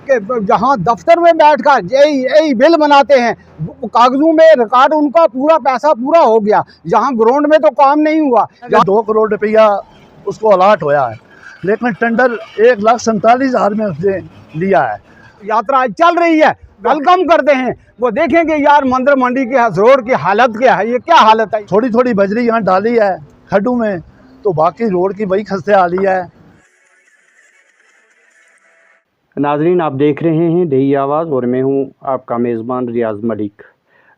कि जहाँ दफ्तर में बैठकर यही बिल बनाते हैं, कागजों में रिकॉर्ड उनका पूरा पैसा पूरा हो गया, जहाँ ग्राउंड में तो काम नहीं हुआ। 2 करोड़ रुपया उसको अलाट होया है, लेकिन टेंडर 1,47,000 में उसने लिया है। यात्रा चल रही है, वेलकम करते हैं, वो देखेंगे यार मंदिर मंडी के रोड की हालत क्या है, ये क्या हालत है। थोड़ी थोड़ी बजरी यहाँ डाली है खड्डों में, तो बाकी रोड की वही खस्ते हाली है। नाजरीन, आप देख रहे हैं दही आवाज़ और मैं हूं आपका मेज़बान रियाज मलिक।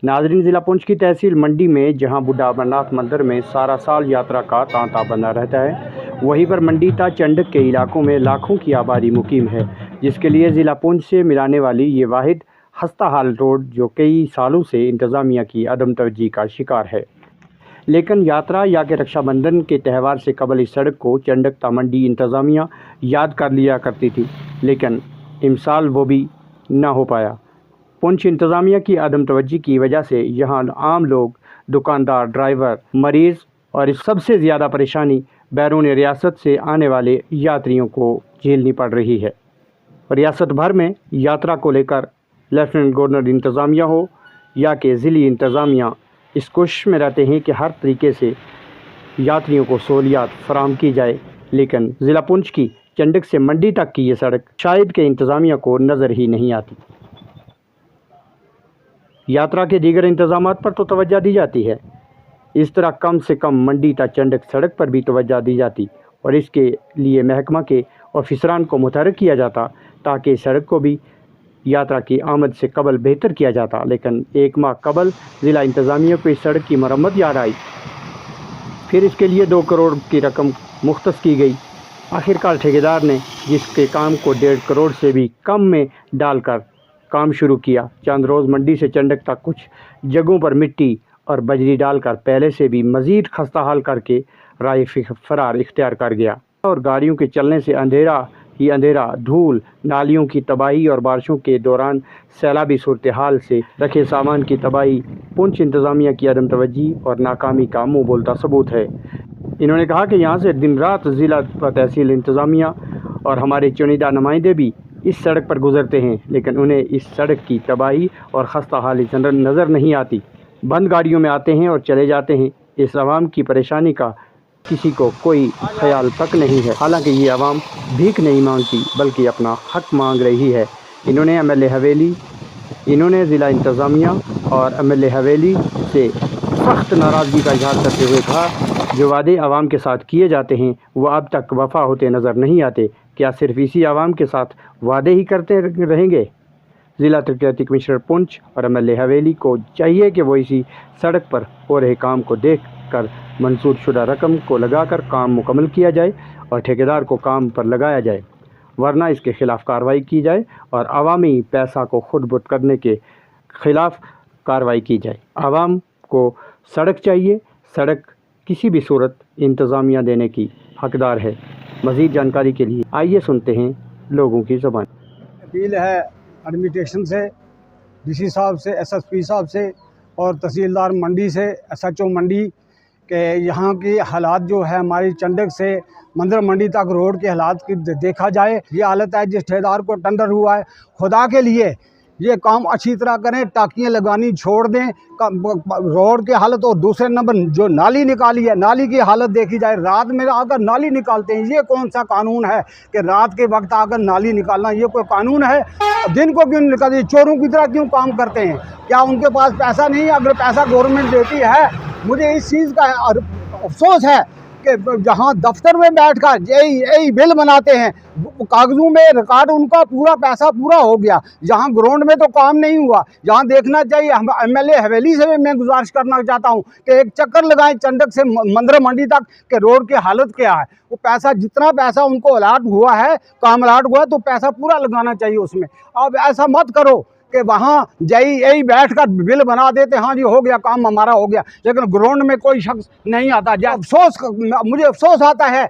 नाजरीन, ज़िला पुंछ की तहसील मंडी में जहां बुढ़ा अमरनाथ मंदिर में सारा साल यात्रा का तांता बना रहता है, वहीं पर मंडी ता चंडक के इलाकों में लाखों की आबादी मुकीम है, जिसके लिए ज़िला पुंछ से मिलाने वाली ये वाहिद हस्ता हाल रोड जो कई सालों से इंतज़ामिया की अदम तवज्जी का शिकार है। लेकिन यात्रा या के रक्षाबंधन के त्यौहार से कबल इस सड़क को चंडक ता मंडी इंतज़ामिया याद कर लिया करती थी, लेकिन इमसाल वो भी ना हो पाया। पुंछ इंतज़ामिया की अदम तवज्जी की वजह से यहाँ आम लोग, दुकानदार, ड्राइवर, मरीज़ और सबसे ज़्यादा परेशानी बैरून रियासत से आने वाले यात्रियों को झेलनी पड़ रही है। रियासत भर में यात्रा को लेकर लेफ्टिनेंट गवर्नर इंतज़ामिया हो या कि ज़िली इंतज़ामिया इस कोशिश में रहते हैं कि हर तरीके से यात्रियों को सहूलियात फराहम की जाए, लेकिन ज़िला पुंछ की चंडक से मंडी तक की ये सड़क शायद के इंतज़ामिया को नज़र ही नहीं आती। यात्रा के दीगर इंतज़ामात पर तो तवज्जो दी जाती है, इस तरह कम से कम मंडी तक चंडक सड़क पर भी तवज्जो दी जाती और इसके लिए महकमा के ऑफिसरान को मुतहर्रिक किया जाता ताकि इस सड़क को भी यात्रा की आमद से कबल बेहतर किया जाता। लेकिन 1 माह कबल ज़िला इंतज़ामिया को इस सड़क की मरम्मत याद आई, फिर इसके लिए 2 करोड़ की रकम मुख्तस की गई। आखिरकार ठेकेदार ने जिसके काम को 1.5 करोड़ से भी कम में डालकर काम शुरू किया। चंद रोज़ मंडी से चंडक तक कुछ जगहों पर मिट्टी और बजरी डालकर पहले से भी मज़ीद खस्ता हाल करके राह फरार इख्तियार कर गया और गाड़ियों के चलने से अंधेरा ही अंधेरा, धूल, नालियों की तबाही और बारिशों के दौरान सैलाबी सूरत हाल से रखे सामान की तबाही पुंछ इंतज़ामिया की अदम तवज्जी और नाकामी का मुँह बोलता सबूत है। इन्होंने कहा कि यहाँ से दिन रात ज़िला तहसील इंतज़ामिया और हमारे चुनिंदा नुमाइंदे भी इस सड़क पर गुजरते हैं, लेकिन उन्हें इस सड़क की तबाही और खस्ता हाली नज़र नहीं आती। बंद गाड़ियों में आते हैं और चले जाते हैं। इस आवाम की परेशानी का किसी को कोई ख्याल तक नहीं है। हालांकि ये आवाम भीख नहीं मांगती बल्कि अपना हक मांग रही है। इन्होंने ज़िला इंतज़ामिया और MLA हवेली से सख्त नाराज़गी का इजहार करते हुए कहा, जो वादे आवाम के साथ किए जाते हैं वो अब तक वफ़ा होते नज़र नहीं आते। क्या सिर्फ इसी आवाम के साथ वादे ही करते रहेंगे? ज़िला तरक्याती कमिश्नर पुंछ और MLA हवेली को चाहिए कि वो इसी सड़क पर हो रहे काम को देख कर मंजूर शुदा रकम को लगाकर काम मुकम्मल किया जाए और ठेकेदार को काम पर लगाया जाए, वरना इसके ख़िलाफ़ कार्रवाई की जाए और अवामी पैसा को खुद बुद करने के ख़िलाफ़ कार्रवाई की जाए। आवाम को सड़क चाहिए, सड़क किसी भी सूरत इंतज़ामिया देने की हकदार है। मज़ीद जानकारी के लिए आइए सुनते हैं लोगों की ज़बान। अपील है एडमिनिस्ट्रेशन से, DC साहब से, SSP साहब से और तहसीलदार मंडी से, SHO मंडी के यहाँ की हालात जो है हमारी चंडक से मंदिर मंडी तक रोड के हालात की देखा जाए। ये हालत है, जिस ठेकेदार को टेंडर हुआ है खुदा के लिए ये काम अच्छी तरह करें, टाकियाँ लगानी छोड़ दें, रोड की हालत। और दूसरे नंबर जो नाली निकाली है, नाली की हालत देखी जाए। रात में आकर नाली निकालते हैं, ये कौन सा कानून है कि रात के वक्त आकर नाली निकालना, ये कोई कानून है? दिन को क्यों निकालते? चोरों की तरह क्यों काम करते हैं? क्या उनके पास पैसा नहीं है? अगर पैसा गवर्नमेंट देती है, मुझे इस चीज़ का अफसोस है कि जहाँ दफ्तर में बैठकर यही बिल बनाते हैं, कागजों में रिकॉर्ड उनका पूरा पैसा पूरा हो गया, जहाँ ग्राउंड में तो काम नहीं हुआ। यहाँ देखना चाहिए। हम MLA हवेली से भी मैं गुजारिश करना चाहता हूँ कि एक चक्कर लगाएं चंडक से मंदिर मंडी तक के रोड की हालत क्या है। वो पैसा, जितना पैसा उनको अलाट हुआ है, काम अलाट हुआ है, तो पैसा पूरा लगाना चाहिए उसमें। अब ऐसा मत करो कि वहाँ यही बैठकर बिल बना देते, हाँ जी हो गया काम हमारा हो गया, लेकिन ग्राउंड में कोई शख्स नहीं आता। मुझे अफसोस आता है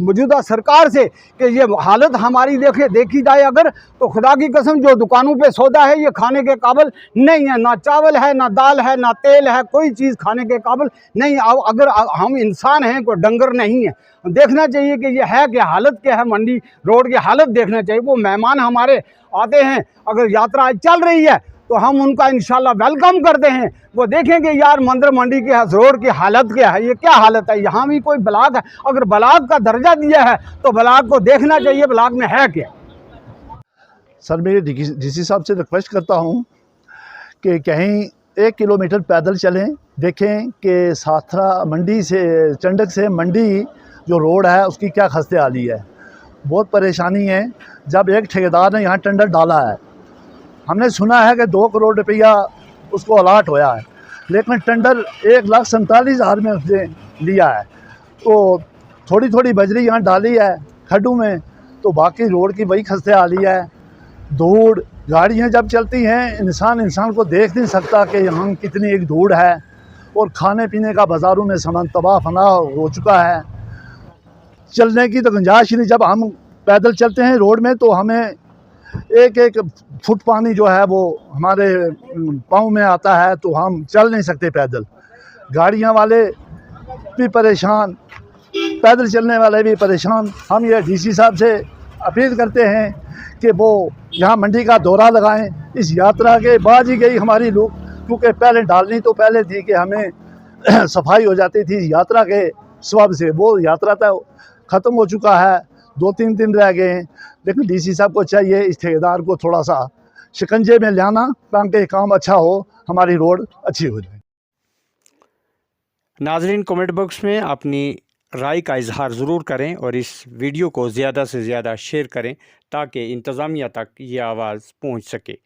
मौजूदा सरकार से कि ये हालत हमारी देखी जाए अगर, तो खुदा की कसम जो दुकानों पे सौदा है ये खाने के काबिल नहीं है। ना चावल है, ना दाल है, ना तेल है, कोई चीज़ खाने के काबिल नहीं। अगर हम इंसान हैं, कोई डंगर नहीं है। देखना चाहिए कि ये है कि हालत क्या है, मंडी रोड की हालत देखना चाहिए। वो मेहमान हमारे आते हैं, अगर यात्रा आज चल रही है तो हम उनका इंशाल्लाह वेलकम करते हैं। वो देखेंगे यार मंदिर मंडी के रोड की हालत क्या है, ये क्या हालत है, यहाँ भी कोई ब्लॉक है, अगर ब्लॉक का दर्जा दिया है तो ब्लॉक को देखना चाहिए ब्लॉक में है क्या। सर मैं डीसी साहब से रिक्वेस्ट करता हूँ कि कहीं 1 किलोमीटर पैदल चलें, देखें कि साथरा मंडी से चंडक से मंडी जो रोड है उसकी क्या खस्ते हाली है। बहुत परेशानी है। जब एक ठेकेदार ने यहाँ टेंडर डाला है, हमने सुना है कि 2 करोड़ रुपया उसको अलाट होया है, लेकिन टेंडर 1,47,000 में उसने लिया है। तो थोड़ी थोड़ी बजरी यहाँ डाली है खड्डों में, तो बाकी रोड की वही खस्ते हाली है। धूड़, गाड़ियाँ जब चलती हैं इंसान को देख नहीं सकता कि यहाँ कितनी एक धूड़ है, और खाने पीने का बाज़ारों में सामान तबाह फना हो चुका है। चलने की तो गुंजाइश ही नहीं। जब हम पैदल चलते हैं रोड में तो हमें एक फुट पानी जो है वो हमारे पाँव में आता है, तो हम चल नहीं सकते पैदल। गाड़ियाँ वाले भी परेशान, पैदल चलने वाले भी परेशान। हम ये डीसी साहब से अपील करते हैं कि वो यहाँ मंडी का दौरा लगाएं। इस यात्रा के बाद ही गई हमारी लोग, क्योंकि पहले डालनी तो पहले थी कि हमें सफाई हो जाती थी यात्रा के सबब से। वो यात्रा तो ख़त्म हो चुका है, 2-3 दिन रह गए हैं। लेकिन डीसी साहब को चाहिए इस ठेकेदार को थोड़ा सा शिकंजे में लाना, ताकि काम अच्छा हो, हमारी रोड अच्छी हो जाए। नाजरीन कमेंट बॉक्स में अपनी राय का इजहार ज़रूर करें और इस वीडियो को ज़्यादा से ज़्यादा शेयर करें ताकि इंतज़ामिया तक ये आवाज़ पहुंच सके।